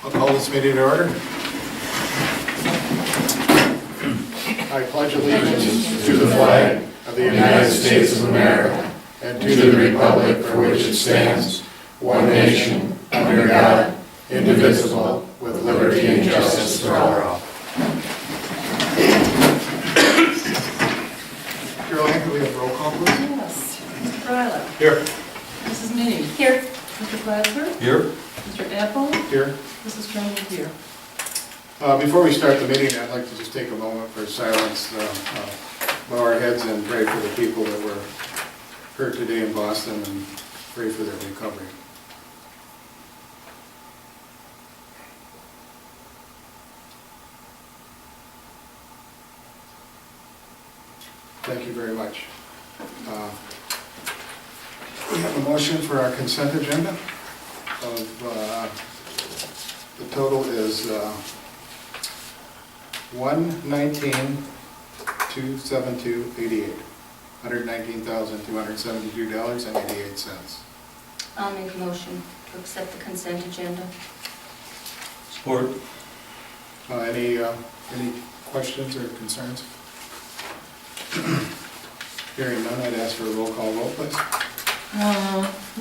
I'll call this meeting to order. I pledge allegiance to the flag of the United States of America and to the republic for which it stands, one nation, under God, indivisible, with liberty and justice for all. Caroline, can we have roll call, please? Yes. Mr. Bryla. Here. Mrs. Minnie. Here. Mr. Glasser. Here. Mr. Apple. Here. Mrs. Trumbull here. Before we start the meeting, I'd like to just take a moment for silence, bow our heads and pray for the people that were hurt today in Boston and pray for their recovery. Thank you very much. We have a motion for our consent agenda. The total is $119,272.88. $119,272.88. I'll make a motion to accept the consent agenda. Support. Any questions or concerns? Hearing none, I'd ask for a roll call vote, please.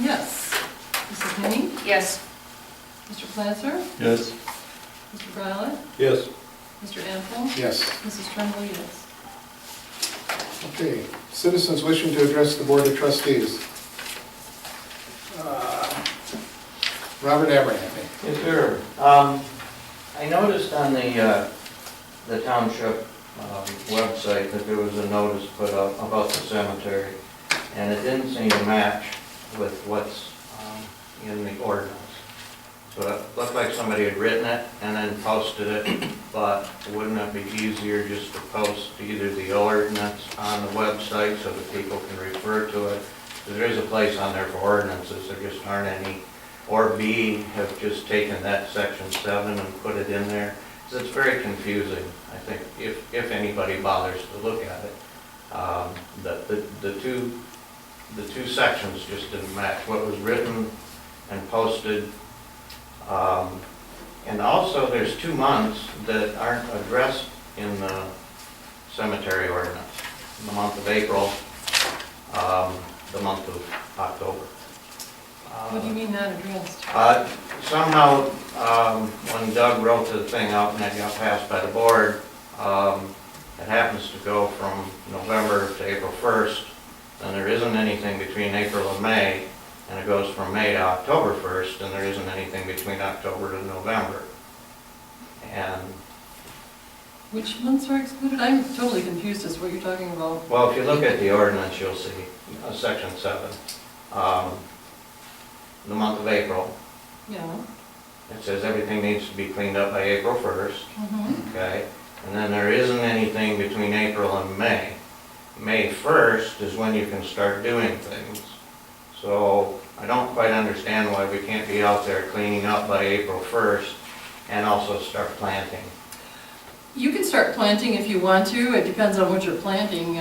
Yes. Mrs. Minnie. Yes. Mr. Glasser. Yes. Mr. Bryla. Yes. Mr. Apple. Yes. Mrs. Trumbull, yes. Okay. Citizens wishing to address the Board of Trustees. Robert Abernathy. Yes, sir. I noticed on the township website that there was a notice put up about the cemetery, and it didn't seem to match with what's in the ordinance. So it looked like somebody had written it and then posted it, but wouldn't it be easier just to post either the ordinance on the website so that people can refer to it? Because there is a place on there for ordinances, there just aren't any. Or B, have just taken that section 7 and put it in there. Because it's very confusing, I think, if anybody bothers to look at it. The two sections just didn't match, what was written and posted. And also there's 2 months that aren't addressed in the cemetery ordinance. The month of April, the month of October. What do you mean not addressed? Somehow, when Doug wrote the thing up and it got passed by the board, it happens to go from November to April 1st, and there isn't anything between April and May, and it goes from May to October 1st, and there isn't anything between October to November. And, Which months are excluded? I'm totally confused as to what you're talking about. well, if you look at the ordinance, you'll see section 7. The month of April, Yeah. it says everything needs to be cleaned up by April 1st. Mm-hmm. Okay, and then there isn't anything between April and May. May 1st is when you can start doing things. So I don't quite understand why we can't be out there cleaning up by April 1st and also start planting. You can start planting if you want to. It depends on what you're planting.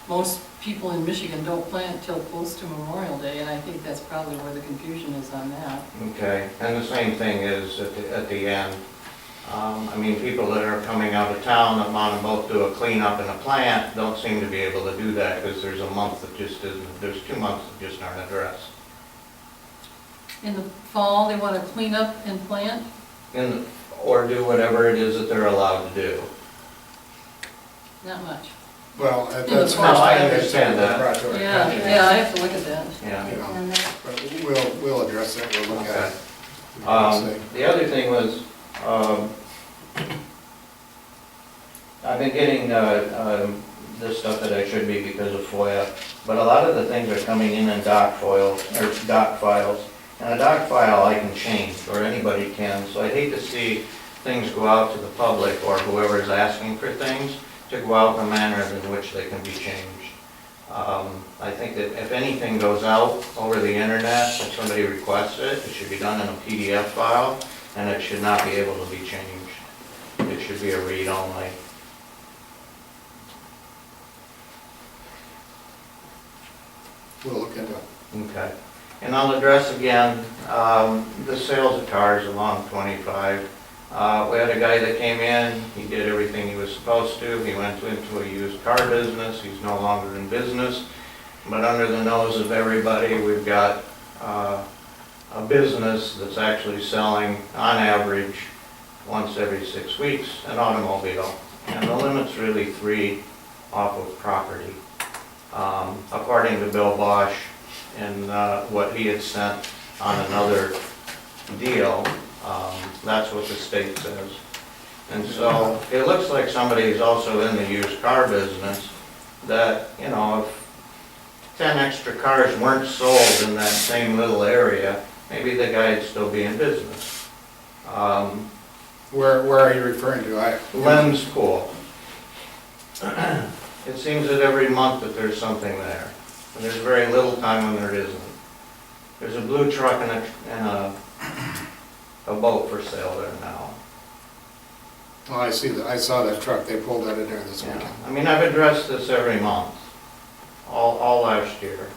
Most people in Michigan don't plant till close to Memorial Day, and I think that's probably where the confusion is on that. Okay, and the same thing is at the end. I mean, people that are coming out of town that want to both do a cleanup and a plant don't seem to be able to do that because there's a month that just isn't, there's 2 months that just aren't addressed. In the fall, they want to clean up and plant? Or do whatever it is that they're allowed to do. Not much. Well, that's No, first I time understand that. brought to our Yeah, attention. yeah, I have to look at that. Yeah. You know, And then but we'll address it, we'll look at it. The other thing was, I've been getting this stuff that I should be because of FOIA, but a lot of the things are coming in doc files, and a doc file I can change, or anybody can, so I'd hate to see things go out to the public or whoever is asking for things to go out in a manner in which they can be changed. I think that if anything goes out over the internet, if somebody requests it, it should be done in a PDF file, and it should not be able to be changed. It should be a read-only. We'll look into it. Okay. And I'll address again, the sales of cars along 25. We had a guy that came in, he did everything he was supposed to, he went into a used car business, he's no longer in business. But under the nose of everybody, we've got a business that's actually selling, on average, once every 6 weeks, an automobile. And the limit's really 3 off of property. According to Bill Bosch and what he had sent on another deal, that's what the state says. And so it looks like somebody's also in the used car business that, you know, if 10 extra cars weren't sold in that same little area, maybe the guy'd still be in business. Where are you referring to? Lem's Pool. It seems that every month that there's something there, and there's very little time when there isn't. There's a blue truck and a boat for sale there now. Oh, I see that, I saw that truck, they pulled out of there this Yeah. weekend. I mean, I've addressed this every month, all last year.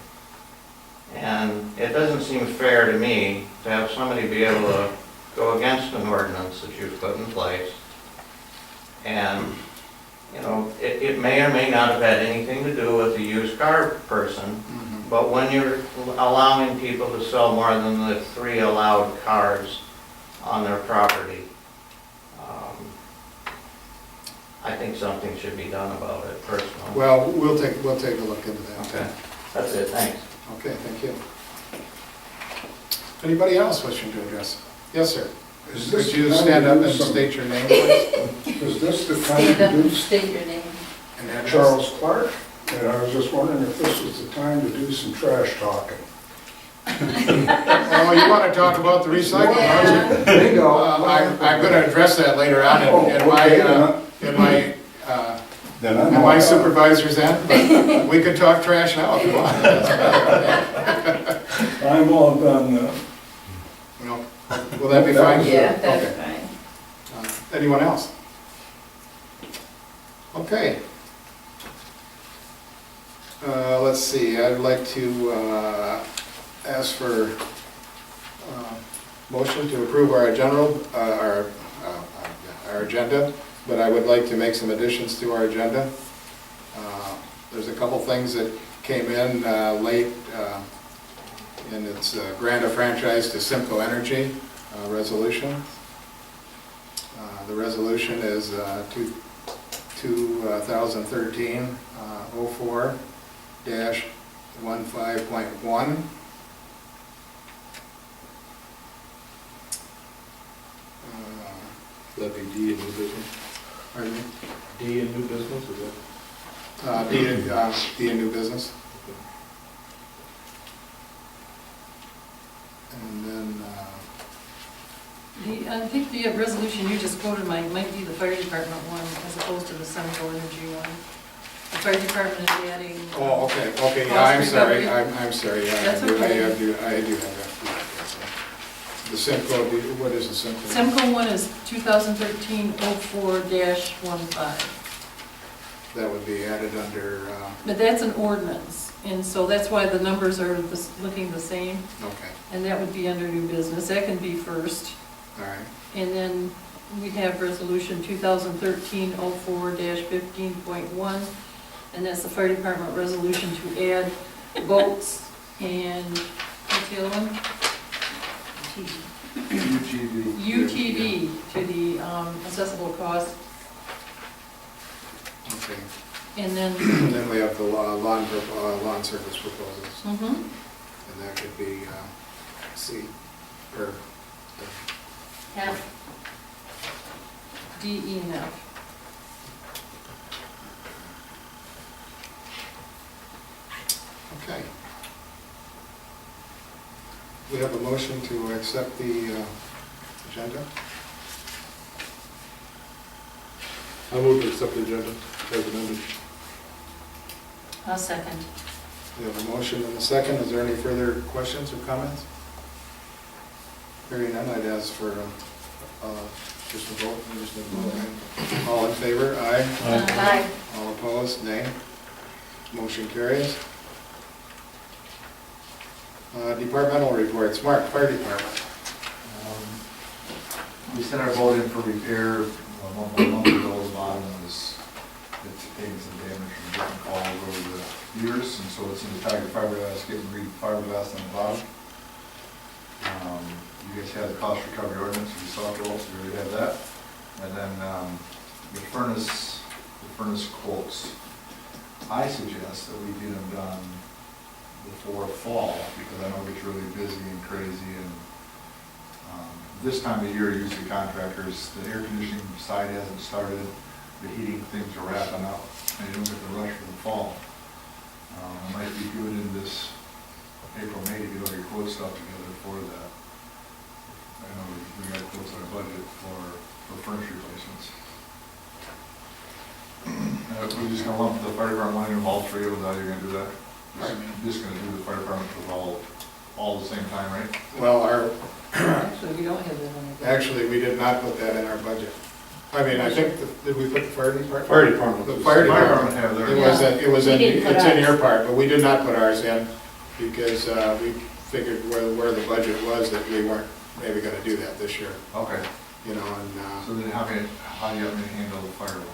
And it doesn't seem fair to me to have somebody be able to go against an ordinance that you've put in place. And, you know, it may or may not have had anything to do with the used car person, but when you're allowing people to sell more than the 3 allowed cars on their property, I think something should be done about it personally. Well, we'll take a look into that. Okay, that's it, thanks. Okay, thank you. Anybody else wishing to address? Yes, sir. Is this Could you the time stand to up do and some- state your name, please? Is this the Stand time up to and do state your name. And address? Charles Clark? And I was just wondering if this was the time to do some trash talking. Oh, you want to talk about the recycling, aren't you? Bingo. I'm going to address that later on in my supervisor's end, but we could talk trash now if you want. I'm all done now. No. Will that be fine? Yeah, that's Okay. fine. Anyone else? Okay. Let's see, I'd like to ask for motion to approve our agenda, but I would like to make some additions to our agenda. There's a couple things that came in late, and it's grant a franchise to Simcoe Energy resolution. The resolution is 2013 04-15.1. That'd be D in new business. Pardon me? D in new business, is that? D in new business. And then, I think the resolution you just quoted might be the fire department one as opposed to the Central Energy one. The fire department is adding. oh, okay, yeah, Cost I'm sorry, recovery. I'm sorry. Yeah, That's I do okay. have that. The Simcoe, what is the Simcoe? Simcoe one is 2013-04-15. That would be added under, But that's an ordinance, and so that's why the numbers are looking the same, okay, and that would be under new business. That can be first. all right. And then we have resolution 2013-04-15.1, and that's the fire department resolution to add boats and, what's the other one? UTV to the accessible cost. Okay. And then, And then we have the lawn service proposals, mhm, and that could be C, or, F. D, E, and F. okay. We have a motion to accept the agenda. I move to accept the agenda as amended. I'll second. We have a motion and a second. Is there any further questions or comments? Hearing none, I'd ask for just a vote. Right? All in favor? Aye. Aye. All opposed? Nay. Motion carries. Departmental reports, Mark, Fire Department. We sent our boat in for repair, about a month ago, the bottom was, it's taking some damage from getting falls over the years, and so it's in the tiger fiberglass, getting fiberglass on the bottom. You guys had the cost recovery ordinance, we saw it, so we already had that. And then the furnace quotes, I suggest that we get them done before fall, because I know it gets really busy and crazy, and this time of year, usually contractors, the air conditioning side hasn't started, the heating things are wrapping up, and you don't get the rush for the fall. It might be good in this April, May to get all your quote stuff together for that. I know we got quotes on our budget for furnace replacements. We're just gonna lump the fire department money in all three of them, how you're gonna do that? Just gonna do the fire department with all the same time, right? Well, Actually, we don't have that on the. actually, we did not put that in our budget. I mean, I think, did we put the fire department? Fire department. The fire department. have It was, We didn't put it's in ours. your part, but we did not put ours in because we figured where the budget was that we weren't maybe gonna do that this year, Okay, you know, and, so then how do you want me to handle the fire one?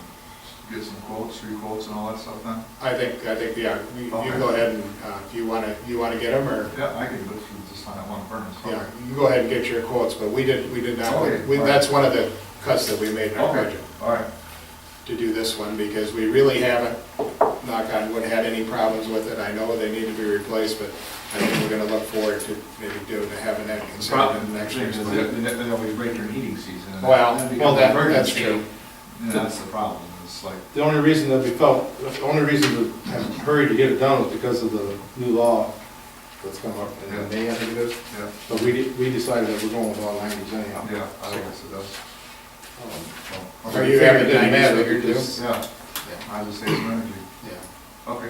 Get some quotes, re-quotes and all that stuff then? I think, yeah, you Okay. can go ahead and, if you wanna get them, or, Yeah, I can, but just on that one furnace. yeah, you can go ahead and get your quotes, but we did not, Okay. that's one of the cuts that we made in our Okay, budget, all right. to do this one, because we really haven't, knock on wood, had any problems with it. I know they need to be replaced, but I think we're gonna look forward to maybe having that considered in the next year's Is budget. they always break during heating season. and Well, then well, becomes an that's emergency, true. And that's the problem, it's like, The only reason that we felt, the only reason to have hurried to get it done was because of the new law that's come up in May, I think it is. yeah, But we decided that we're going with all 90s anyhow. yeah, I guess it does. Um, Are you having It didn't 90s matter, figure too? Yeah, Yeah, I just say it's energy. yeah. Okay.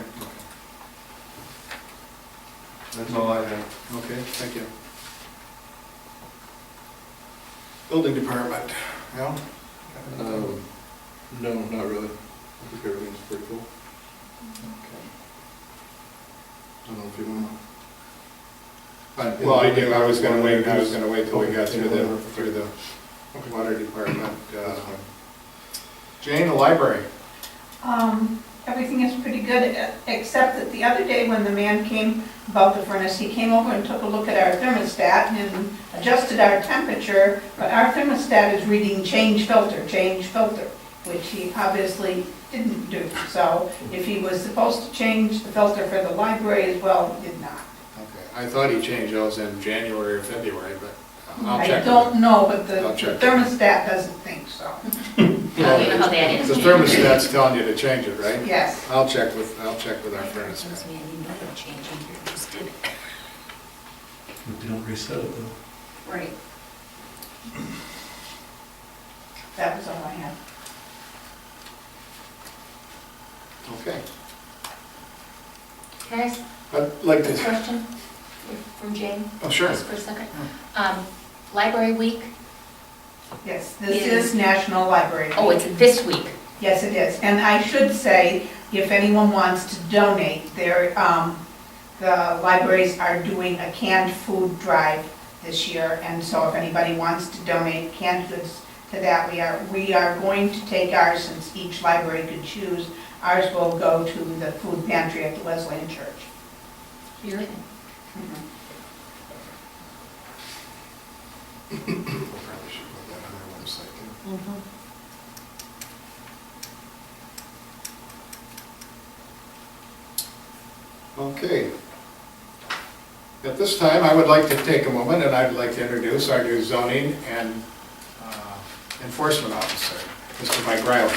That's all I have. Okay, thank you. Building department, Al? No, not really. I think everything's pretty cool. I don't know if you want to. Well, I do, I was gonna wait till we got through the water department. Jane, the library. Everything is pretty good, except that the other day when the man came about the furnace, he came over and took a look at our thermostat and adjusted our temperature, but our thermostat is reading change filter, which he obviously didn't do. So if he was supposed to change the filter for the library as well, he did not. Okay, I thought he changed those in January or February, but I'll I check. don't know, but the I'll check. thermostat doesn't think so. You know how that is. The thermostat's telling you to change it, right? Yes. I'll check with our furnace. Tells me I didn't know you're changing, you just did it. We don't reset it though. Right. That was all I had. Okay. Can I ask I'd like a to, question from Jane? oh, sure. Just for a second. Library Week, Yes, this is National Library. oh, it's this week. Yes, it is. And I should say, if anyone wants to donate, the libraries are doing a canned food drive this year. And so if anybody wants to donate canned goods to that, we are going to take ours, since each library could choose. Ours will go to the food pantry at the Wesleyan Church. Here. Probably should put that on our website. Mhm. Okay. At this time, I would like to take a moment and I'd like to introduce our new zoning and enforcement officer, Mr. Mike Riley.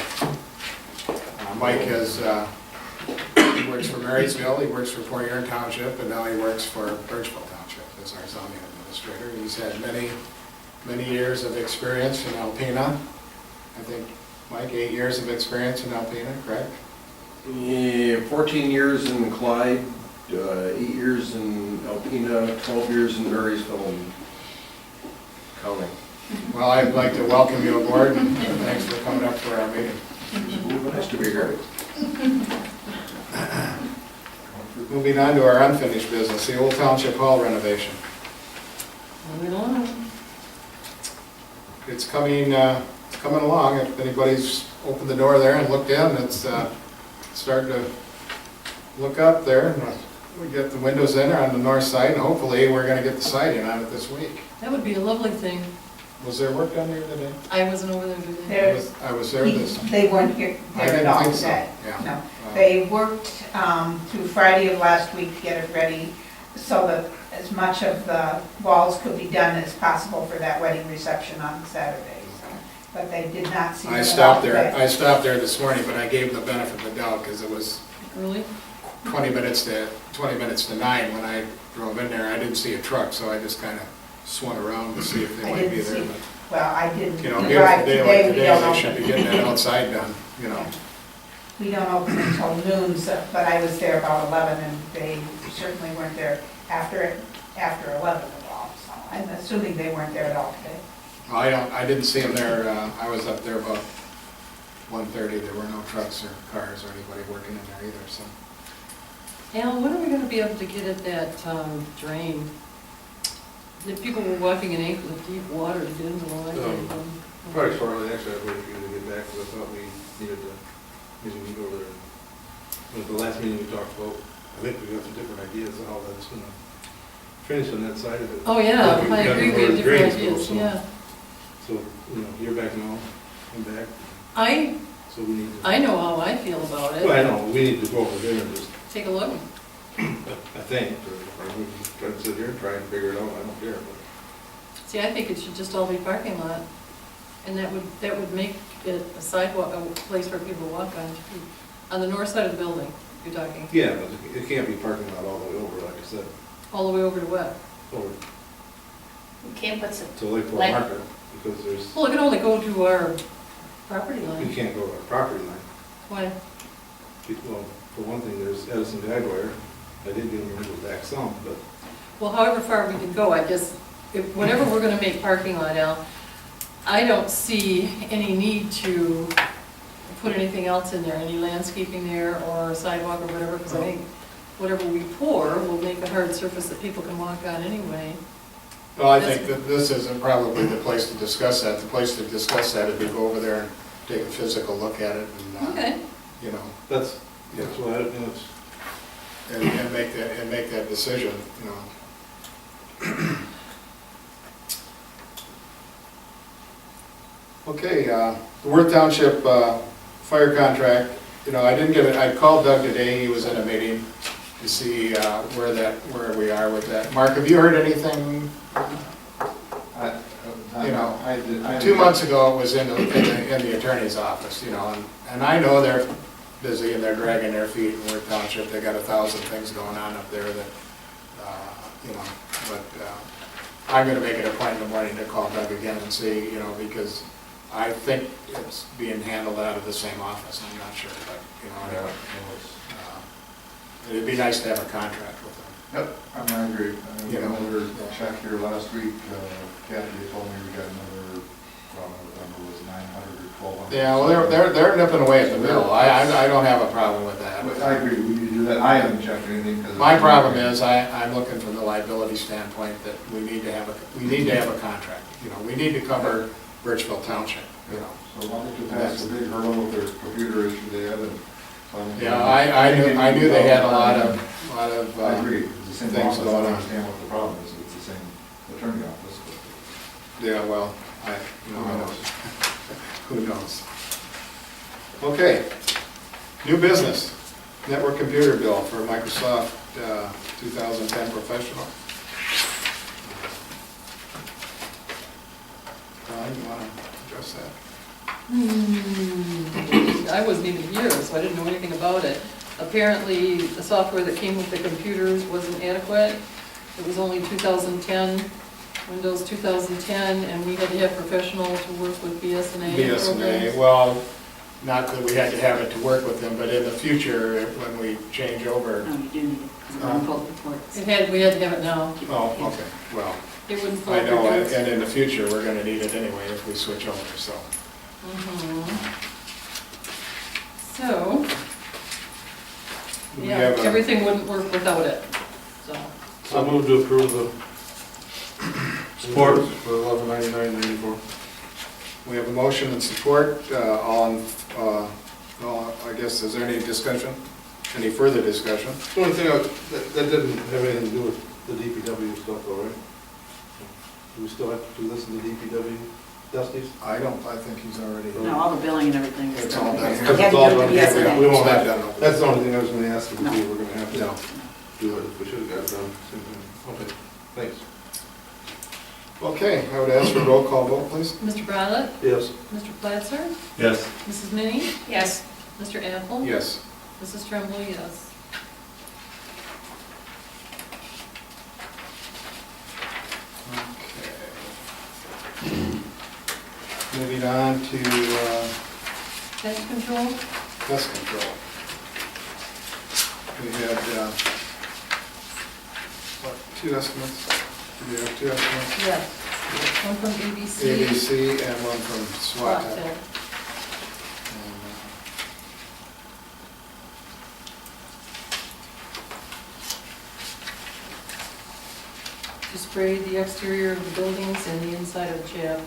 Mike he works for Marysville, he works for Port Huron Township, and now he works for Burtchville Township as our zoning administrator. He's had many years of experience in Alpena. I think, Mike, 8 years of experience in Alpena, correct? Yeah, 14 years in Clyde, 8 years in Alpena, 12 years in Marysville, and counting. Well, I'd like to welcome you aboard, and thanks for coming up for our meeting. Nice to be here. Moving on to our unfinished business, the Old Township Hall renovation. Moving on. It's coming along. If anybody's opened the door there and looked in, it's starting to look up there. We get the windows in on the north side, and hopefully we're gonna get the siding on it this week. That would be a lovely thing. Was there work done there today? I wasn't over there today. There's, I was there this. they weren't here, I there at didn't all think so, today. yeah. No, they worked through Friday of last week to get it ready so that as much of the walls could be done as possible for that wedding reception on Saturday. So, but they did not see it I at stopped all there, today. I stopped there this morning, but I gave them the benefit of the doubt, because it was Really? 20 minutes to 9 when I drove in there. I didn't see a truck, so I just kind of swung around to see if they I might be didn't there. see- But, Well, I didn't you know, drive beautiful day today, like we don't today, know. they should be getting that outside done, you know. We don't open until noon, so, but I was there about 11 and they certainly weren't there after 11 at all. So I'm assuming they weren't there at all today. I didn't see them there. I was up there about 1:30. There were no trucks or cars or anybody working in there either, so. Al, when are we gonna be able to get at that drain? The people were walking in ankle deep water to get into the library. Probably shortly, actually, I waited for you to get back, because I thought we needed to, maybe we go there. At the last meeting we talked about, I think we got some different ideas of how that's gonna finish on that side of it. Oh, yeah, We've I got agree, we where have the different drains go, ideas, so- yeah. So, you know, you're back now, I'm back, so we need to. I know how I feel about Well, I it. know, we need to go over there and just, Take a look. I think, or we can try to sit here and try and figure it out, I don't care, but. See, I think it should just all be parking lot. And that would make it a sidewalk, a place for people to walk on. On the north side of the building, you're talking. Yeah, but it can't be parking lot all the way over, like I said, All the way over to what? over You can't put some, to Lakeport Like- Market, because there's, Well, it can only go to our property you line. can't go to our property line. Why? Well, for one thing, there's Edison Guidewire, I did get them to go back some, but Well, however far we can go, I guess, whenever we're gonna make parking lot, Al, I don't see any need to put anything else in there, any landscaping there or sidewalk or whatever, because I think whatever we pour will make a hard surface that people can walk on anyway. Well, I think that this isn't probably the place to discuss that. The place to discuss that is to go over there and take a physical look at it and, Okay. you know, that's why, you know, it's, and make that decision, you know. Okay, the Worth Township fire contract, you know, I didn't get it, I called Doug today, he was in a meeting to see where we are with that. Mark, have you heard anything? You know, I did. 2 months ago, it was in the attorney's office, you know, and I know they're busy and they're dragging their feet in Worth Township. They got 1,000 things going on up there that, you know, but I'm gonna make it a point in the morning to call Doug again and see, you know, because I think it's being handled out of the same office. I'm not sure, but, you know, Yeah, anyway, it was- it'd be nice to have a contract with them. Yep, I agree. You know, Another check here last week, Kathy told me we got another, well, I don't remember, it was 900 or 1,200. Yeah, well, they're nipping away at the mill. I don't have a problem with that. I agree, we need to do that. I haven't checked anything because. My problem is, I'm looking from the liability standpoint that we need to have a contract. You know, we need to cover Burtchville Township, you know. So why don't you pass the big hurdle with their computer issue they had and. Yeah, I knew they had a lot of, I agree, it's the same things office, I going don't on. understand what the problem is, it's the same attorney office. Yeah, well, you know, I don't. Who knows? Okay, new business, network computer bill for Microsoft 2010 Professional. Brian, you want to address that? I wasn't even here, so I didn't know anything about it. Apparently, the software that came with the computers wasn't adequate. It was only 2010, Windows 2010, and we had to have professionals to work with BSNA BSNA, programs. well, not that we had to have it to work with them, but in the future, when we change over. No, you do need it, because it won't pull reports. We had to have it now. Oh, okay, well, It wouldn't pull I know, reports. and in the future, we're gonna need it anyway if we switch over, so. Mhm. So, We Yeah, have a- everything wouldn't work without it, so. So I move to approve the. Support. For $1199.94. We have a motion and support on, well, I guess, is there any discussion? Any further discussion? The only thing, that didn't have anything to do with the DPW stuff though, right? Do we still have to do this in the DPW, Dusty's? I think he's already. No, all the billing and everything. is It's all done. I Because had it's to all do done it here. yesterday. We won't It's have, not done. that's the only thing I was gonna ask if No. we were gonna have No. to do it, if we should've got it done. Same thing. Okay, thanks. Okay, I would ask for a roll call vote, please. Mr. Briley? Yes. Mr. Platzer? Yes. Mrs. Minnie? Yes. Mr. Apple? Yes. Mrs. Tremblay, yes. Okay. Moving on to Pest control? pest control. We had, what, 2 estimates? Do we have 2 estimates? Yes. One from ABC. ABC and one from SWAT. SWAT Tech. To spray the exterior of the buildings and the inside of the chapel.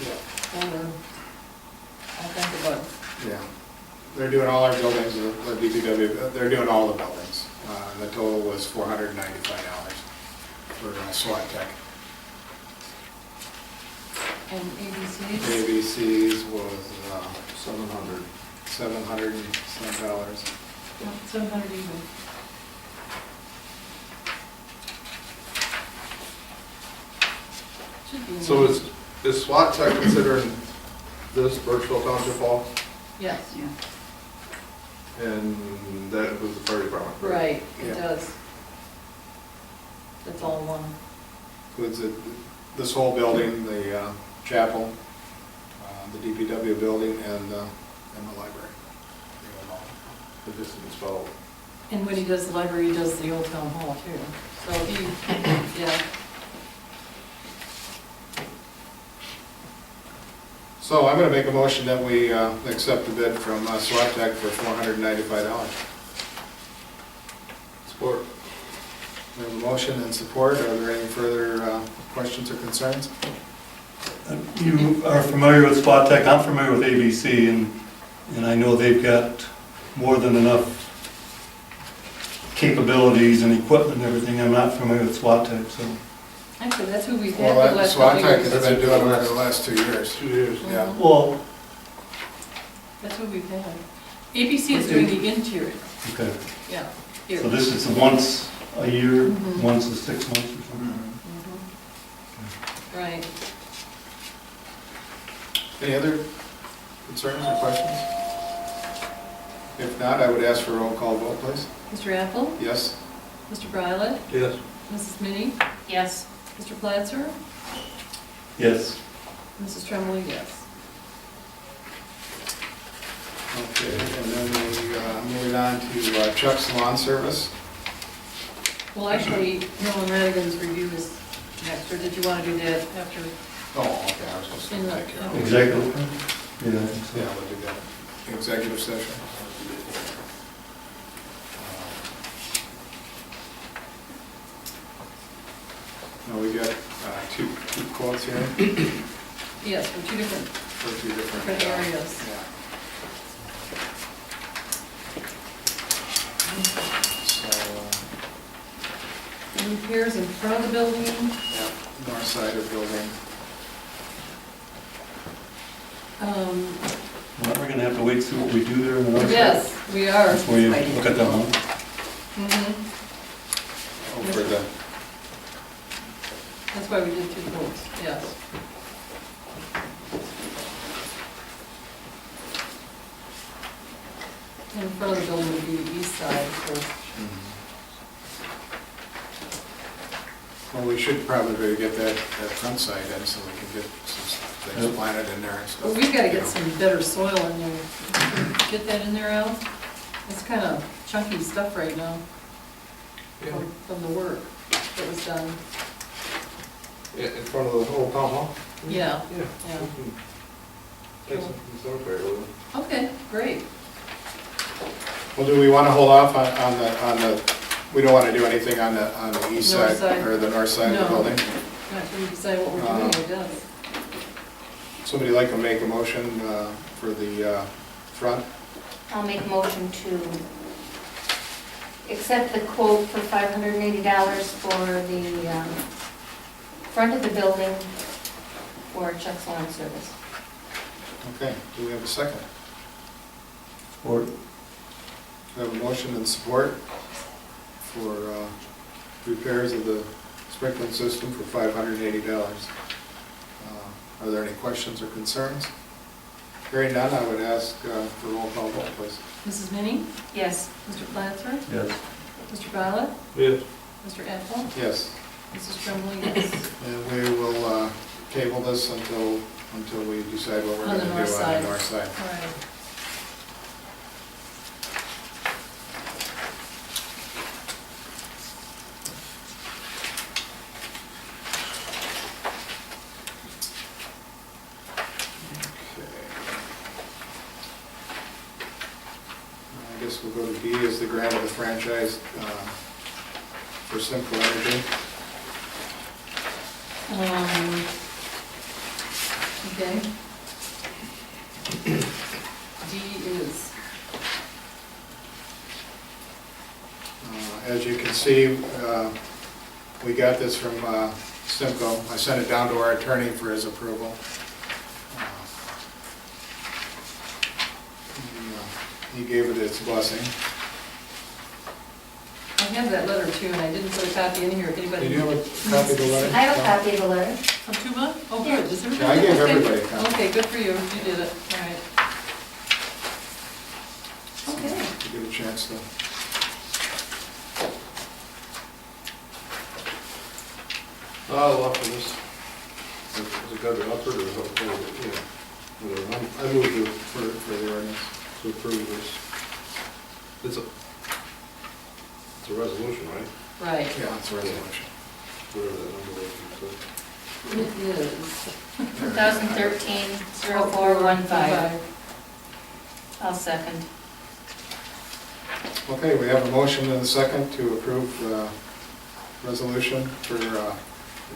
Yeah, Or all kinds of bugs. yeah. They're doing all our buildings, the DPW, they're doing all the buildings. The total was $495 for SWAT Tech. And ABC's? ABC's was 700. $700 and some dollars. 700 even. Should be. in So there. is SWAT Tech considering this Burtchville Township Hall? Yes, Yeah. And that includes the fire department? right, Yeah. it does. It's all one. Includes this whole building, the chapel, the DPW building, and the library. The distance followed. And when he does the library, he does the old town hall too. So he, yeah, So I'm going to make a motion that we accept the bid from SWAT Tech for $495. Support. We have a motion and support. Are there any further questions or concerns? You are familiar with Spot Tech, I'm familiar with ABC, and I know they've got more than enough capabilities and equipment and everything. I'm not familiar with Spot Tech, so. actually, that's who we've had for Well, the last SWAT couple Tech of has years. been doing it for the last 2 years. 2 years. Yeah. Well, That's who we've had. ABC is doing the interior, okay, yeah, here. so this is once a year, Mhm. once a 6 months or something? Mhm. Right. Any other concerns or questions? If not, I would ask for a roll call vote, please. Mr. Apple? Yes? Mr. Briley? Yes. Mrs. Minnie? Yes. Mr. Platzer? Yes. Mrs. Tremblay, yes. Okay, and then we, moving on to Chuck's Lawn Service. Well, actually, Nolan Radigan's review is next, or did you want to do that after? Oh, okay, I was just going to take care of it. Executive? Yeah, I think so. Yeah, we'll do that. Executive session. Now, we got two quotes here Yes, for two different for 2 different. Different areas. Yeah. So, repairs in front of the building. yeah, north side of building. Well, we're gonna have to wait to see what we do there in the north side. Yes, we are. Before you look at that one. Mhm. Oh, for the, That's why we did 2 quotes, yes. In front of the building would be the east side, so. well, we should probably get that front side in so we can get some things Yep. planted in there and stuff. But we've got to you get know. some better soil in there. Get that in there, Al? It's kind of chunky stuff right now from the work that was done. In front of the old town hall? Yeah, Yeah. yeah. We can Take some cemetery over. Okay, great. Well, do we want to hold off on the, we don't want to do anything on the east North side, side. or the north side of the No. building? Not until we decide what we're doing, I guess. Somebody like to make a motion for the front? I'll make a motion to accept the quote for $580 for the front of the building for Chuck's lawn service. Okay, do we have a second? Support. We have a motion and support for repairs of the sprinkling system for $580. Are there any questions or concerns? Hearing none, I would ask for roll call vote, please. Mrs. Minnie? Yes. Mr. Platzer? Yes. Mr. Violet? Yes. Mr. Apple? Yes. Mrs. Tremblay, yes. And we will table this until we decide what we're On going to the do north on side. the north side. All right. I guess we'll go to D as the grant of the franchise for Simple Energy. Okay. D is, As you can see, we got this from Simco. I sent it down to our attorney for his approval. He gave it its blessing. I have that letter too, and I didn't put a copy in here if anybody. Did you have a copy of the letter? I have a copy of the letter. From Tuba? Oh, Yeah. good. Does everybody? Yeah, I gave okay. everybody a copy. Okay, good for you. You did it. All right. Okay. To get a chance to. I'll offer this. Is it got to be offered or is it? Yeah. Whatever. I move For the ordinance. to approve this. It's a resolution, right? Right. Yeah, it's a resolution. Whatever that number was. It is. 2013-0415. I'll second. Okay, we have a motion and a second to approve resolution for the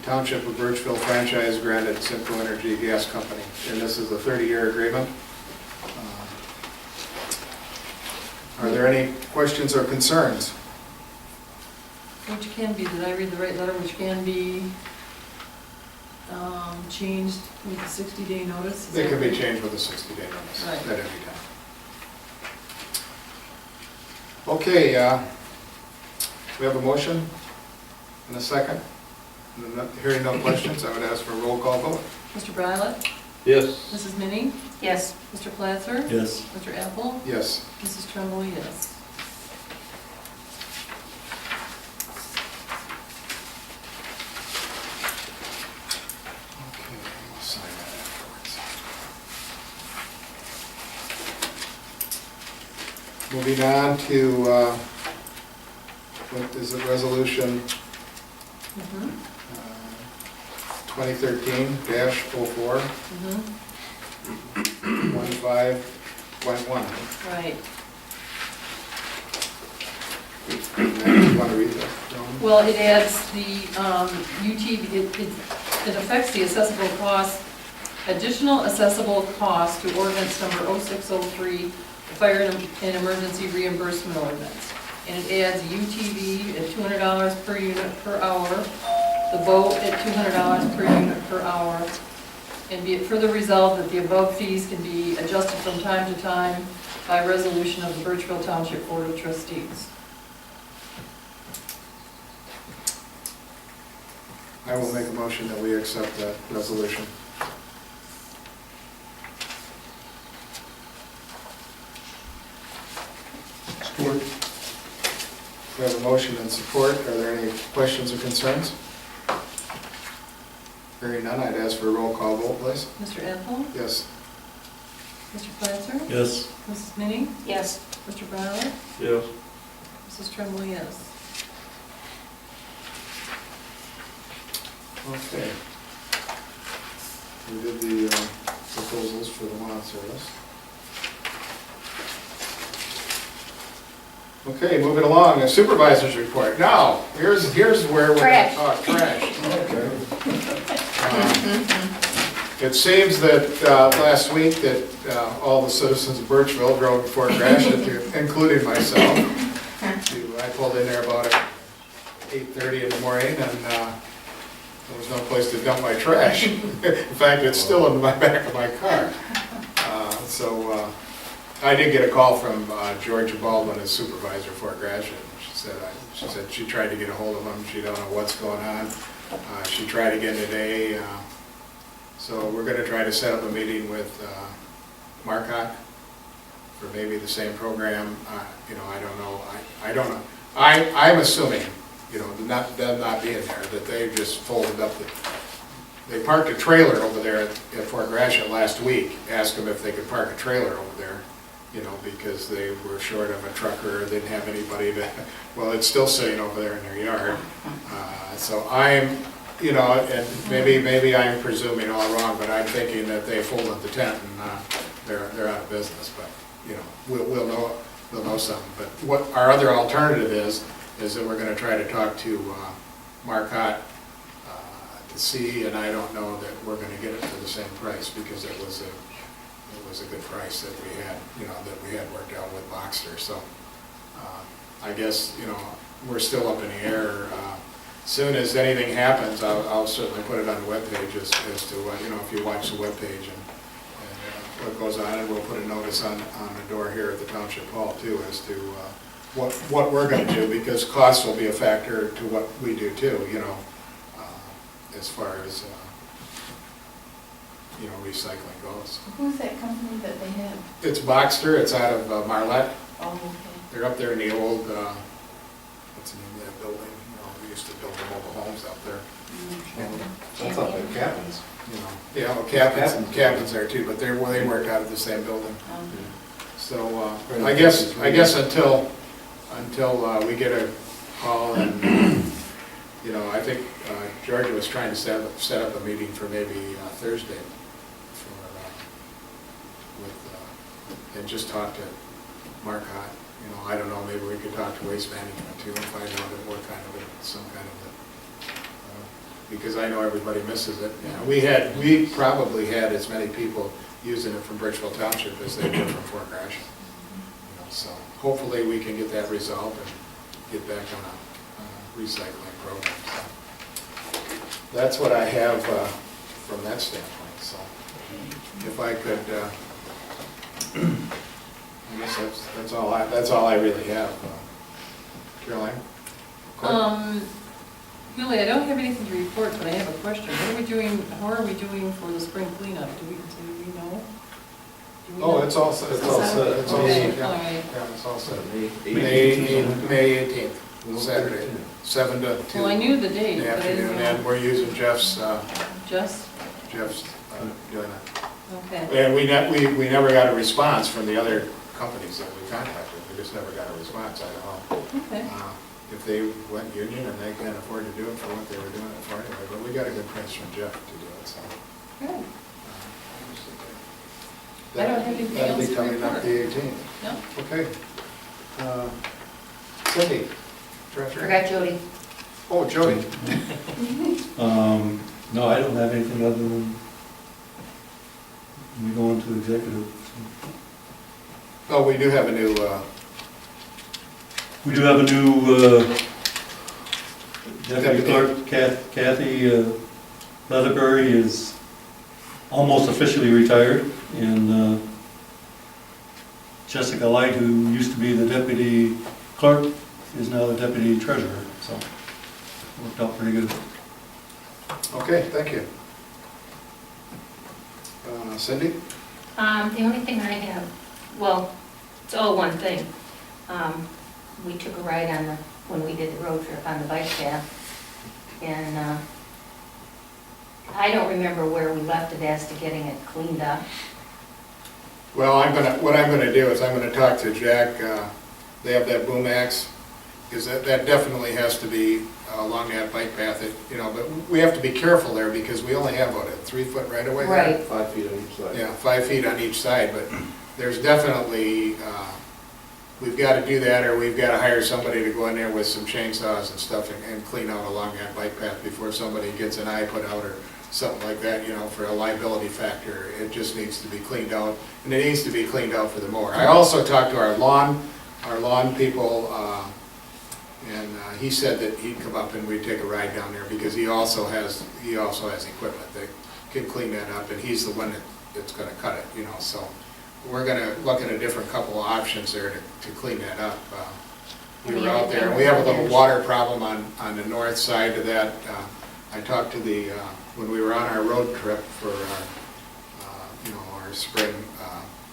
Township of Burtchville franchise granted Simco Energy Gas Company. And this is a 30-year agreement. Are there any questions or concerns? Which can be, did I read the right letter, which can be changed with a 60-day notice? Is They that can be right? changed with a 60-day notice Right. at any time. Okay, we have a motion and a second. And hearing no questions, I would ask for a roll call vote. Mr. Brylant? Yes. Mrs. Minnie? Yes. Mr. Platzer? Yes. Mr. Apple? Yes. Mrs. Tremblay, yes. Okay, we'll sign that afterwards. Moving on to, what is it, resolution Mhm. 2013-04, Mhm. 15.1. Right. You want to read that, Joan? Well, it adds the UTV, it affects the accessible cost, additional accessible cost to ordinance number 0603, the fire and emergency reimbursement ordinance. And it adds UTV at $200 per unit per hour, the boat at $200 per unit per hour. And be it further resolved that the above fees can be adjusted from time to time by resolution of the Burtchville Township Board of Trustees. I will make a motion that we accept that resolution. Support. We have a motion and support. Are there any questions or concerns? Hearing none, I'd ask for a roll call vote, please. Mr. Apple? Yes. Mr. Platzer? Yes. Mrs. Minnie? Yes. Mr. Bryant? Yes. Mrs. Tremblay, yes. Okay. We did the proposals for the lawn service. Okay, moving along, the supervisor's report. Now, here's where we're gonna Trash. talk trash. Okay. It seems that last week that all the citizens of Burtchville drove before Gratiot, including myself. I pulled in there about 8:30 in the morning, and there was no place to dump my trash. In fact, it's still in the back of my car. So I did get a call from Georgia Baldwin, as supervisor for Gratiot. She said she tried to get a hold of him. She don't know what's going on. She tried again today. So we're going to try to set up a meeting with Marcotte for maybe the same program. You know, I don't know. I don't know. I'm assuming, you know, them not being there, that they just folded up they parked a trailer over there at Fort Gratiot last week, asked them if they could park a trailer over there, you know, because they were short of a trucker, didn't have anybody to, well, it's still sitting over there in their yard. So I'm, you know, and maybe I'm presuming all wrong, but I'm thinking that they folded the tent and they're out of business, but, you know, we'll know something. But what our other alternative is that we're gonna try to talk to Marcotte to see, and I don't know that we're gonna get it for the same price, because it was a good price that we had, you know, that we had worked out with Boxster. So I guess, you know, we're still up in the air. Soon as anything happens, I'll certainly put it on the webpage as to, you know, if you watch the webpage and what goes on, and we'll put a notice on the door here at the Township Hall too, as to what we're going to do, because costs will be a factor to what we do too, you know, as far as, you know, recycling goes. Who's that company that they have? It's Boxster, it's out of Marlette. Oh, okay. They're up there in the old, what's the name of that building? You know, we used to build the mobile homes out there. That's up at Captain's. You know, yeah, well, Captain's there too, but they worked out of the same building. So I guess until we get a call, and you know, I think Georgia was trying to set up a meeting for maybe Thursday and just talk to Marcotte. You know, I don't know, maybe we could talk to Waste Management too and find out what kind of some kind of because I know everybody misses it. You know, we probably had as many people using it from Burtchville Township as they did from Fort Gratiot. You know, so hopefully we can get that resolved and get back on a recycling program. So that's what I have from that standpoint. So if I could, I guess that's all I really have. Caroline? Millie, I don't have anything to report, but I have a question. What are we doing, how are we doing for the spring cleanup? Do we know? Do we know? Oh, it's all set. It's all set. It's all Okay, set. Yeah, all right. yeah, it's all set. May 18th, Saturday, 7 to 2. Well, I knew the date, in the but I didn't afternoon, and know. we're using Jeff's doing that. Okay. And we never got a response from the other companies that we contacted. We just never got a response. I don't know. Okay. If they went union and they can't afford to do it for what they were doing it for anyway, but we got a good price from Jeff to do it, so. Good. I don't have anything That'll else be to coming up report. the 18th. No? Okay. Cindy, treasurer? Forgot Jody. Oh, Jody. No, I don't have anything other than we go into executive. Oh, we do have a new, We do have a new deputy clerk, Kathy Leatherbury is almost officially retired, and Jessica Light, who used to be the deputy clerk, is now the deputy treasurer, so worked out pretty good. okay, thank you. Cindy? The only thing I have, well, it's all one thing. We took a ride when we did the road trip on the bike path, and I don't remember where we left it as to getting it cleaned up. Well, what I'm gonna do is I'm gonna talk to Jack, they have that boom axe, because that definitely has to be along that bike path, you know, but we have to be careful there, because we only have, what, a 3-foot right of way there? Right. 5 feet on each side. Yeah, 5 feet on each side, but there's definitely we've got to do that, or we've got to hire somebody to go in there with some chainsaws and stuff and clean out along that bike path before somebody gets an eye put out or something like that, you know, for a liability factor. It just needs to be cleaned out, and it needs to be cleaned out for the mower. I also talked to our lawn people, and he said that he'd come up and we'd take a ride down there, because he also has equipment that can clean that up, and he's the one that's gonna cut it, you know, so we're gonna look at a different couple of options there to clean that up. We were out there, and we have a little water problem on the north side of that. I talked to when we were on our road trip for our spring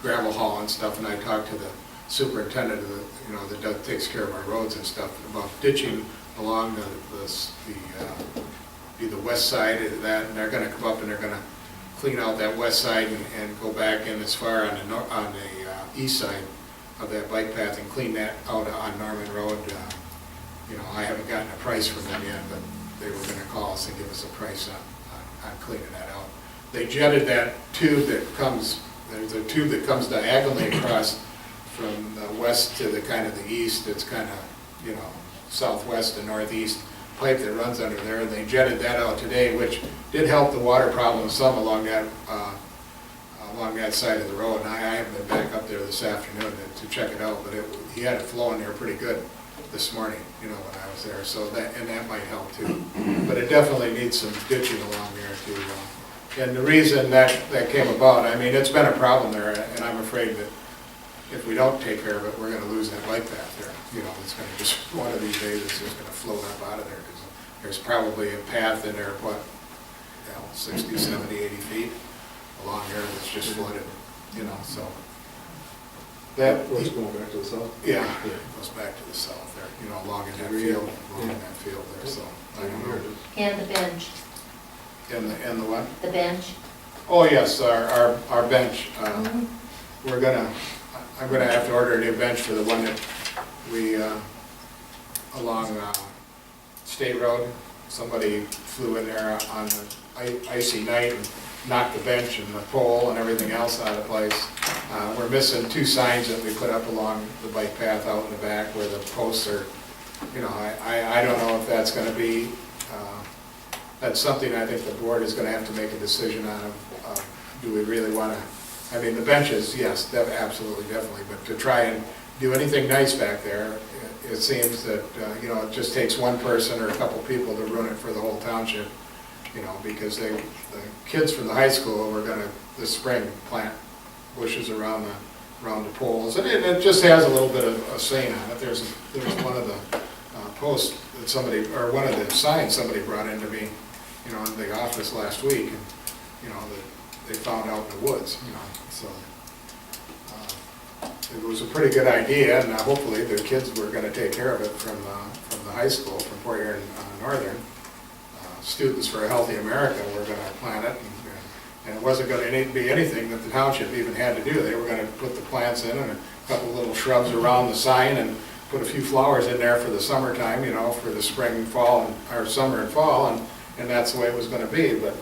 gravel haul and stuff, and I talked to the superintendent of that takes care of our roads and stuff, about ditching along the west side of that, and they're gonna come up and they're gonna clean out that west side and go back in as far on the east side of that bike path and clean that out on Norman Road. I haven't gotten a price from them yet, but they were gonna call us and give us a price on cleaning that out. They jetted that tube there's a tube that comes diagonally across from the west to the kind of the east. It's kind of, southwest and northeast pipe that runs under there. And they jetted that out today, which did help the water problem some along that side of the road. And I haven't been back up there this afternoon to check it out, but he had it flowing there pretty good this morning, when I was there. So that might help too. But it definitely needs some ditching along there too. And the reason that came about, it's been a problem there, and I'm afraid that if we don't take care of it, we're going to lose that bike path there. It's going to just, one of these days, it's just going to float up out of there. There's probably a path in there, 60, 70, 80 feet along there that's just flooded, so. That What's going back to the south? Yeah, it goes back to the south there, along in that field, there, so. I don't know. And the bench, And the what? the bench. Oh, yes, our bench. I'm gonna have to order a new bench for the one that we, along State Road. Somebody flew in there on an icy night and knocked the bench and the pole and everything else out of place. We're missing 2 signs that we put up along the bike path out in the back where the posts are, I don't know if that's gonna be, that's something I think the board is gonna have to make a decision on do we really wanna, the benches, yes, absolutely, definitely, but to try and do anything nice back there, it seems that, it just takes one person or a couple people to ruin it for the whole township, because the kids from the high school were gonna, this spring, plant bushes around the poles, and it just has a little bit of a saying on it. There's one of the posts that somebody, or one of the signs somebody brought into me, in the office last week, and, that they found out in the woods, so. It was a pretty good idea, and hopefully the kids were gonna take care of it from the high school, from Port Huron Northern. Students for a Healthy America were gonna plant it, and it wasn't gonna be anything that the township even had to do. They were gonna put the plants in and a couple little shrubs around the sign and put a few flowers in there for the summertime, for the spring, fall, or summer and fall, and that's the way it was gonna be, but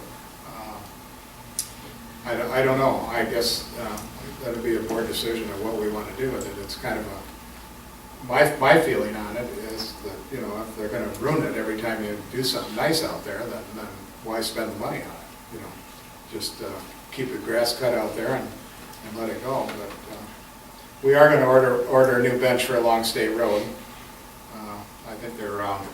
I don't know. I guess that'll be a board decision of what we want to do with it. It's kind of my feeling on it is that, if they're going to ruin it every time you do something nice out there, then why spend the money on it? Just keep the grass cut out there and let it go. But we are going to order a new bench for along State Road. I think they're around,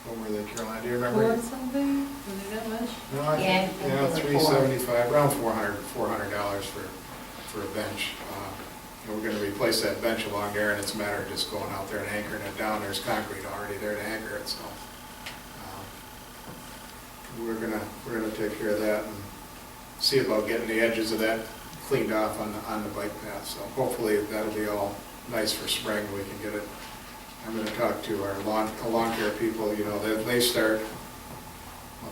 what were they, Caroline, do you remember? Or something? Was it that much? No, I Yeah, think, I think it was $375, around $400 for a bench. And we're gonna replace that bench along there, and it's a matter of just going out there and anchoring it down. There's concrete already there to anchor it, so. We're gonna take care of that and see about getting the edges of that cleaned off on the bike path. So hopefully that'll be all nice for spring. We can get it. I'm gonna talk to our lawn care people. They start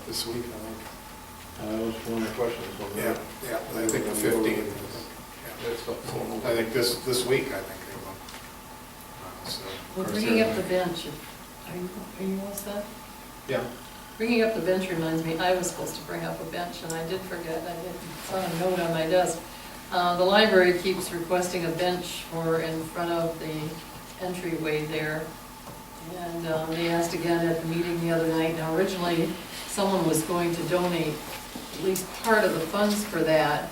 this week, I think. That was one of the questions. Yeah, I think the 15th. I think this week, I think they will. So, of Well, course, bringing up they're- the bench, are you all set? Yeah. Bringing up the bench reminds me, I was supposed to bring up a bench, and I did forget. I saw a note on my desk. The library keeps requesting a bench for in front of the entryway there. And they asked again at the meeting the other night. Now originally, someone was going to donate at least part of the funds for that.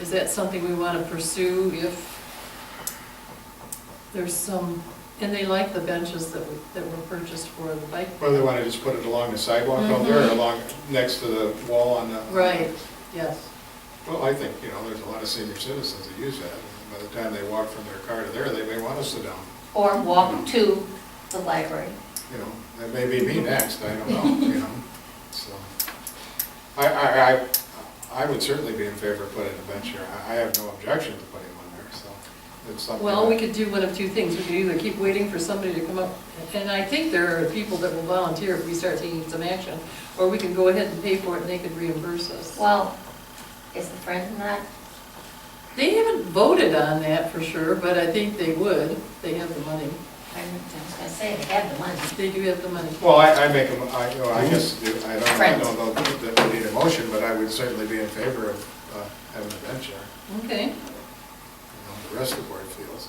Is that something we want to pursue if there's some, and they like the benches that were purchased for the bike. Or they want to just put it along the sidewalk out there, or along, next to the wall on the. Right, yes. Well, I think, there's a lot of senior citizens that use that. And by the time they walk from their car to there, they may want to sit down. Or walk to the library. That may be me next, I don't know, so. I would certainly be in favor of putting a bench here. I have no objection to putting one there, so it's something. Well, we could do one of two things. We could either keep waiting for somebody to come up, and I think there are people that will volunteer if we start taking some action, or we can go ahead and pay for it and they could reimburse us. Well, is the friend not? They haven't voted on that for sure, but I think they would. They have the money. I was gonna say, they have the money. They do have the money. Well, I make them, I guess, I don't know that we need a motion, but I would certainly be in favor of having a bench there. Okay. The rest of the board feels.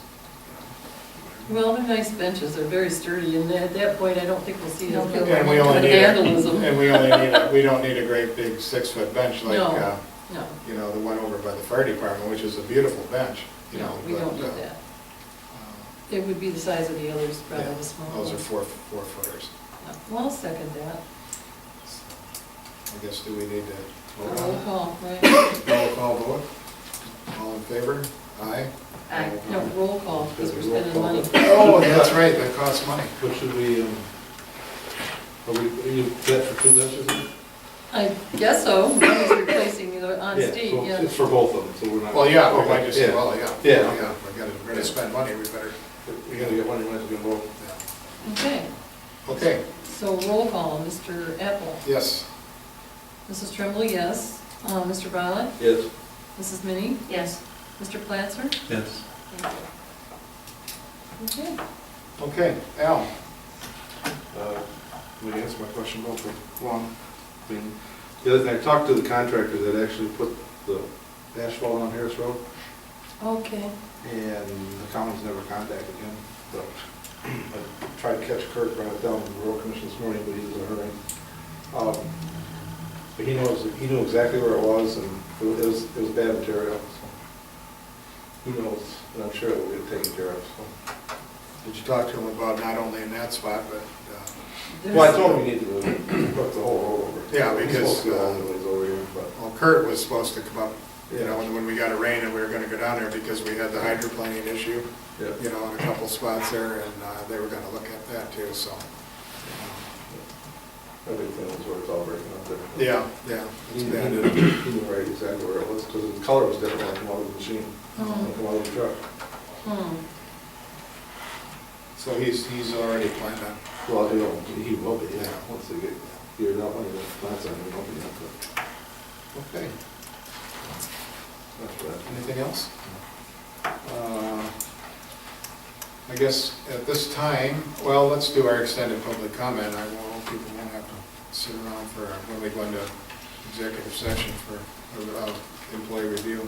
Well, they're nice benches. They're very sturdy, and at that point, I don't think we'll see No, as much And we only need, vandalism. and we don't need a great big 6-foot bench like, No. No, the one over by the fire department, which is a beautiful bench, no, we don't do that. It would be the size of the others, probably the small Those are ones. 4-footers. Well, I'll second that. I guess, do we need to vote on Roll it? call, right? Roll call vote? All in favor? Aye? Aye. No, roll call, because we're spending money. Oh, that's right, that costs money. What should we, are you set for 2 benches? then? I guess so. One is replacing the on state, so yeah. It's for both of them, so we're not. Well, yeah, we Okay, might just say, yeah. well, yeah. Yeah. We're gonna spend money, we better. We gotta get one, you might as well get both. Okay, Okay, so roll call, Mr. Apple. yes. Mrs. Tremblay, yes. Mr. Violet? Yes. Mrs. Minnie? Yes. Mr. Platzer? Yes. Thank you. Okay. Okay, Al? Let me answer my question about the lawn thing. The other thing, I talked to the contractor that actually put the asphalt on Harris Road, Okay. and the county's never contacted him, but I tried to catch Kurt, brought it down to the road commission this morning, but he was in a hurry. But he knew exactly where it was, and it was bad material, so he knows, and I'm sure it will get taken care of, so. Did you talk to him about not only in that spot, but, Well, I told him we need to look the whole road over. Yeah, because, He's supposed to go all the ways over here, but. well, Kurt was supposed to come up, when we got a rain and we were gonna go down there because we had the hydroplaning issue, Yeah. in a couple spots there, and they were gonna look at that too, so. Everything was where it's all breaking up there. Yeah, He it's bad. knew right exactly where it was, because the color was different when it came out of the machine, when it came out of the truck. Hmm. So he's already planned on. Well, he will be, yeah, once they get geared up, when he plants on it, he won't be up there. Okay, That's that. anything else? I guess at this time, well, let's do our extended public comment. People won't have to sit around for, when we go into executive session for employee review.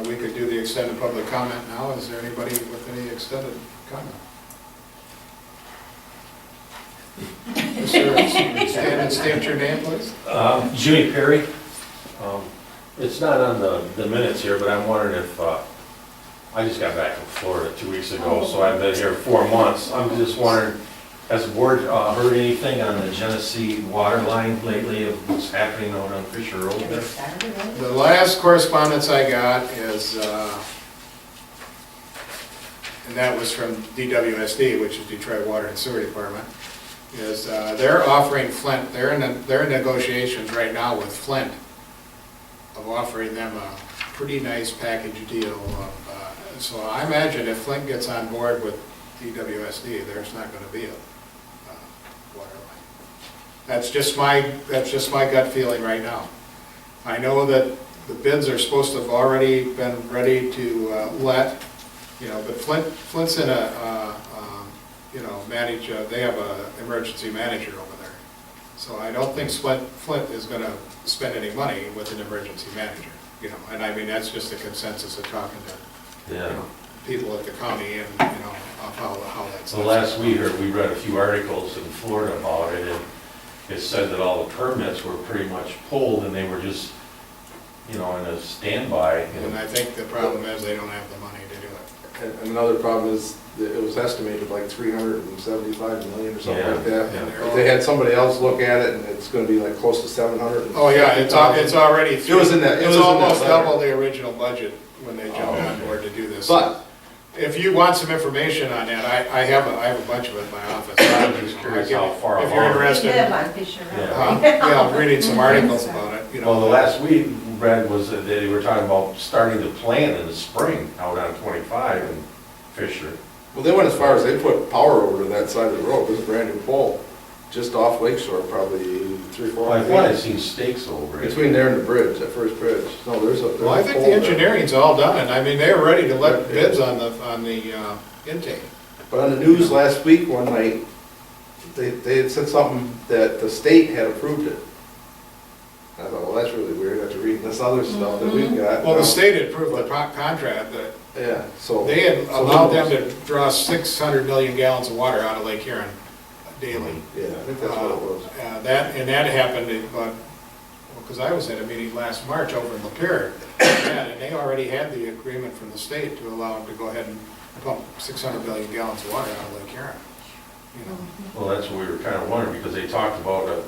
We could do the extended public comment now. Is there anybody with any extended comment? Stand and state your name, please. Jimmy Perry. It's not on the minutes here, but I'm wondering if, I just got back from Florida 2 weeks ago, so I've been here 4 months. I'm just wondering, has the board heard anything on the Genesee water line lately of what's happening out on Fisher Road Have they there? started already? The last correspondence I got is, and that was from DWSD, which is Detroit Water and Sewer Department, is they're offering Flint, they're in negotiations right now with Flint of offering them a pretty nice package deal of, so I imagine if Flint gets on board with DWSD, there's not going to be a water line. That's just my gut feeling right now. I know that the bids are supposed to have already been ready to let, but Flint's in a, they have an emergency manager over there. So I don't think Flint is going to spend any money with an emergency manager. you know, and I mean, that's just a consensus of talking to, you Yeah. know, people at the county and, you know, of how that's. So last we heard, we read a few articles in Florida about it, and it said that all the permits were pretty much pulled, and they were just, you know, in a standby. And I think the problem is they don't have the money to do it. And another problem is, that it was estimated like 375 million or something like that. Yeah. If they had somebody else look at it, and it's gonna be like close to 700. Oh, yeah, it's already. It was in that- it It's was in that almost letter. double the original budget when they jumped on board to do this. But, If you want some information on that, I have a bunch of it in my office. I'm just curious how far If you're along. interested, live on Fisher Road. yeah, reading some articles about it, you know. Well, the last we read was that they were talking about starting to plant in the spring out on 25 in Fisher. well, they went as far as they put power over to that side of the road. There's a brand new pole just off Lake Shore, probably 300-400 Well, I thought I'd feet. seen stakes over it. Between there and the bridge, that first bridge. No, there's a Well, I think pole the there. engineering's all done, and I mean, they were ready to let bids on the intake. But on the news last week, one night, they had said something that the state had approved it. I thought, well, that's really weird after reading this other stuff that we've got. Well, the state had approved the contract, that Yeah, so. they had so allowed who them knows? to draw 600 million gallons of water out of Lake Huron daily. Yeah, I think that's what it was. That happened, but, because I was at a meeting last March over in Lapeer, and they already had the agreement from the state to allow them to go ahead and pump 600 million gallons of water out of Lake Huron. You know, Well, that's what we were kind of wondering, because they talked about a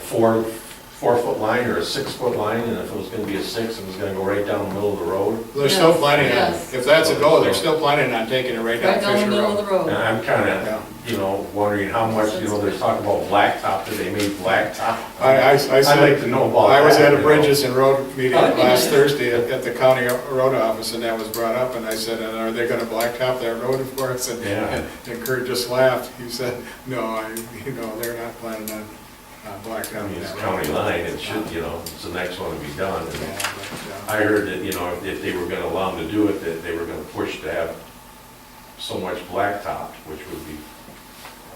4-foot line or a 6-foot line, and if it was gonna be a 6, it was gonna go right down the middle of the road. They're still Yes, planning on, yes. if that's a go, they're still planning on taking it right down Right down the Fisher middle of Road. the road. And I'm kind Yeah. of, you know, wondering how much, you know, they're talking about blacktop, that they made blacktop. I I'd like said, to know about that. I was at a you know. Bridges and Road meeting last Thursday at the county road office, and that was brought up, and I said, and are they gonna blacktop that road for us? Yeah. And Kurt just laughed, he said, no, they're not planning on I blacktopping mean, it's that county road. line, it should, you know, it's the next one to be done. And Yeah, but, I heard that, you know, if they were gonna allow them to do it, that they were gonna push to have so much blacktop, which would be,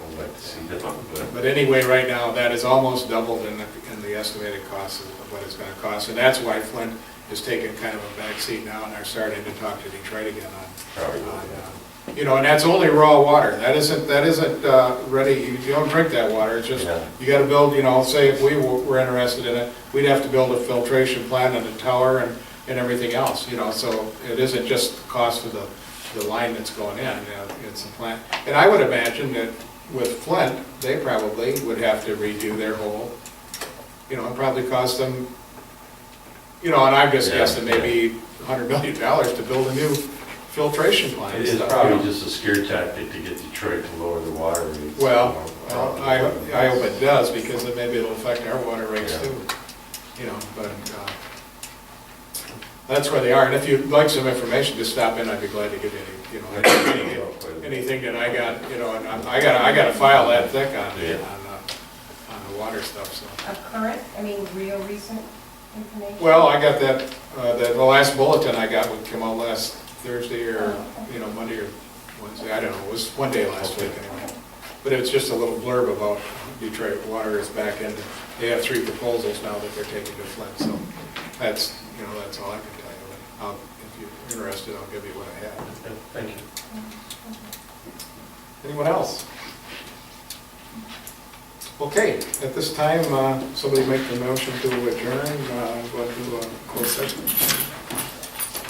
I would like to see done, but. But anyway, right now, that is almost doubled in the estimated cost of what it's gonna cost, and that's why Flint is taking kind of a backseat now, and are starting to talk to Detroit again Probably on, would. you know, and that's only raw water, that isn't ready, you don't drink that water, it's just, Yeah. you gotta build, you know, say if we were interested in it, we'd have to build a filtration plant and a tower and everything else, you know, so it isn't just the cost of the line that's going in, you know, it's a plant. And I would imagine that with Flint, they probably would have to redo their whole, you know, it probably cost them, you know, and I'm just Yeah, guessing maybe $100 million to build a new filtration plant. and It's stuff, probably you know. just a scare tactic to get Detroit to lower the water rates. Well, you know. I hope it does, because then maybe it'll affect our water rates Yeah. too, you know, but, that's where they are, and if you'd like some information, just stop in, I'd be glad to give you any, you know, anything that I got, you know, and I got a file that thick on the water stuff, so. Of current, I mean, real recent information? Well, I got that, the last bulletin I got would come out last Thursday or, you know, Monday or Wednesday, I don't know, it was one day last week anyway. But it's just a little blurb about Detroit Water is back in, they have 3 proposals now that they're taking to Flint, so that's, you know, that's all I can tell you. But if you're interested, I'll give you what I have. Okay, thank you. Anyone else? Okay, at this time, somebody make the motion to adjourn, go to a closed session.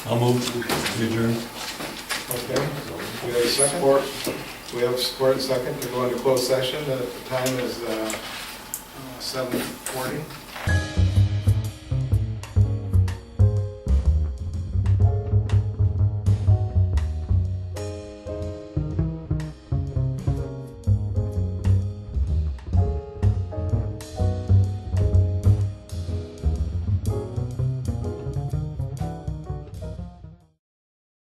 I'll move to adjourn. Okay, we have a second? Support. We have support, second, to go into closed session. The time is 7:40.